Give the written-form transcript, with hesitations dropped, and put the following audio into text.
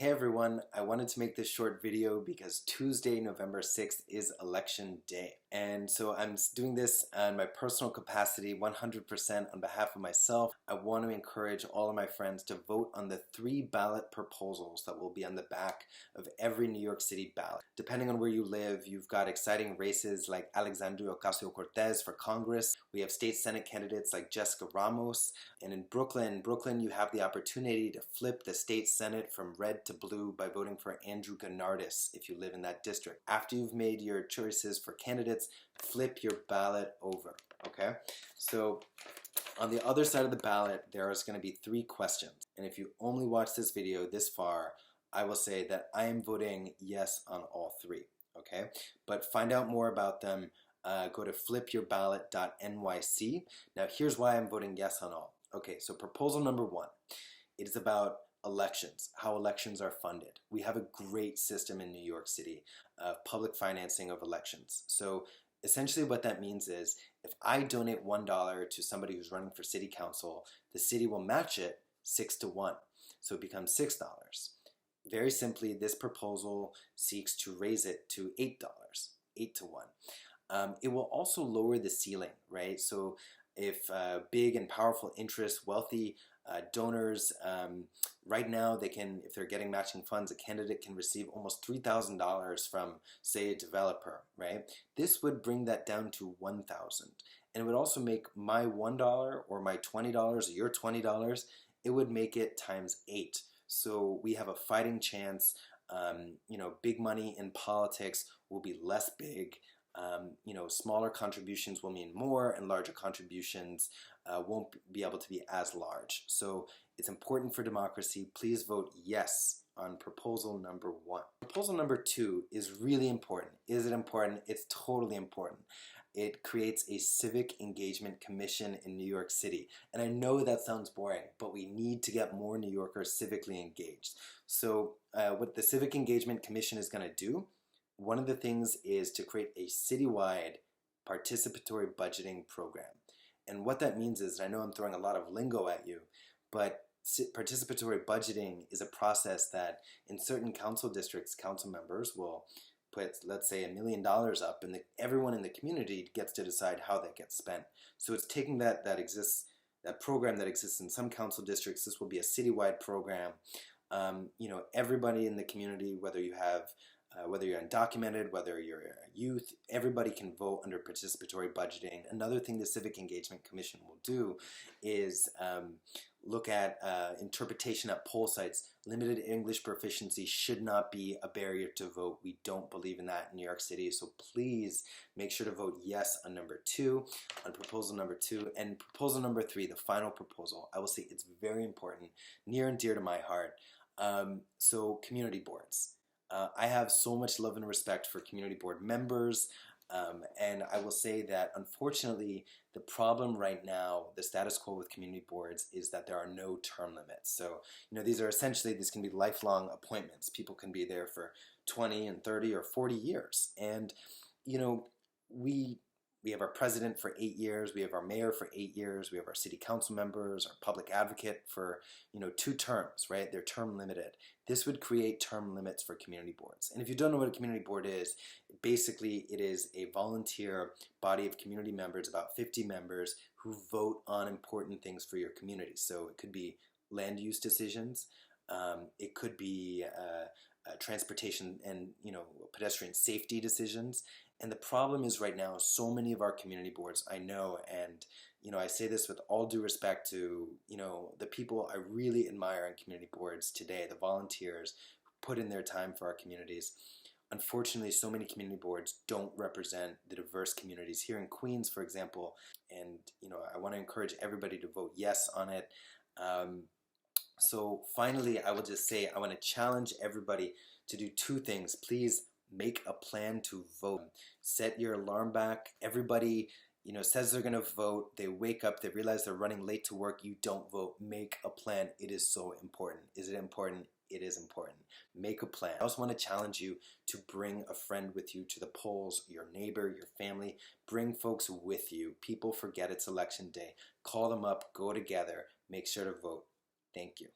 Hey everyone, I wanted to make this short video because Tuesday, November 6th is election day. And so I'm doing this in my personal capacity, 100% on behalf of myself. I want to encourage all of my friends to vote on the 3 ballot proposals that will be on the back of every New York City ballot. Depending on where you live, you've got exciting races like Alexandria Ocasio-Cortez for Congress. We have state Senate candidates like Jessica Ramos. And in Brooklyn, you have the opportunity to flip the state Senate from red to blue by voting for Andrew Gennardis if you live in that district. After you've made your choices for candidates, flip your ballot over, okay? So on the other side of the ballot, there is going to be 3 questions. And if you only watch this video this far, I will say that I am voting yes on all 3, okay? But find out more about them. Go to flipyourballot.nyc. Now here's why I'm voting yes on all. Okay, so proposal number 1. It is about elections, how elections are funded. We have a great system in New York City of public financing of elections. So essentially what that means is if I donate $1 to somebody who's running for city council, the city will match it 6 to 1. So it becomes $6. Very simply, this proposal seeks to raise it to $8, 8 to 1. It will also lower the ceiling, right? So if big and powerful interests, wealthy donors, right now they can, if they're getting matching funds, a candidate can receive almost $3,000 from, say, a developer, right? This would bring that down to $1,000. And it would also make my $1 or my $20 or your $20, it would make it times 8. So we have a fighting chance. Big money in politics will be less big. Smaller contributions will mean more, and larger contributions won't be able to be as large. So it's important for democracy. Please vote yes on proposal number 1. Proposal number 2 is really important. Is it important? It's totally important. It creates a civic engagement commission in New York City. And I know that sounds boring, but we need to get more New Yorkers civically engaged. So what the Civic Engagement Commission is going to do, one of the things is to create a citywide participatory budgeting program. And what that means is, I know I'm throwing a lot of lingo at you, but participatory budgeting is a process that in certain council districts, council members will put, let's say, $1 million up, and everyone in the community gets to decide how that gets spent. So it's taking that program that exists in some council districts. This will be a citywide program. Everybody in the community, whether you're undocumented, whether you're a youth, everybody can vote under participatory budgeting. Another thing the Civic Engagement Commission will do is look at interpretation at poll sites. Limited English proficiency should not be a barrier to vote. We don't believe in that in New York City, so please make sure to vote yes on number 2, on proposal number 2. And proposal number 3, the final proposal, I will say it's very important, near and dear to my heart. So community boards. I have so much love and respect for community board members, and I will say that unfortunately the problem right now, the status quo with community boards, is that there are no term limits. So these can be lifelong appointments. People can be there for 20 and 30 or 40 years, and we have our president for 8 years, we have our mayor for 8 years, we have our city council members, our public advocate for 2 terms, right? They're term limited. This would create term limits for community boards. And if you don't know what a community board is, basically it is a volunteer body of community members, about 50 members, who vote on important things for your community. So it could be land use decisions, it could be transportation and pedestrian safety decisions. And the problem is right now, so many of our community boards, I know, and I say this with all due respect to the people I really admire on community boards today, the volunteers who put in their time for our communities. Unfortunately, so many community boards don't represent the diverse communities here in Queens, for example. And I want to encourage everybody to vote yes on it. So finally, I will just say I want to challenge everybody to do 2 things. Please make a plan to vote. Set your alarm back. Everybody says they're going to vote. They wake up, they realize they're running late to work. You don't vote. Make a plan. It is so important. Is it important? It is important. Make a plan. I also want to challenge you to bring a friend with you to the polls, your neighbor, your family. Bring folks with you. People forget it's election day. Call them up. Go together. Make sure to vote. Thank you.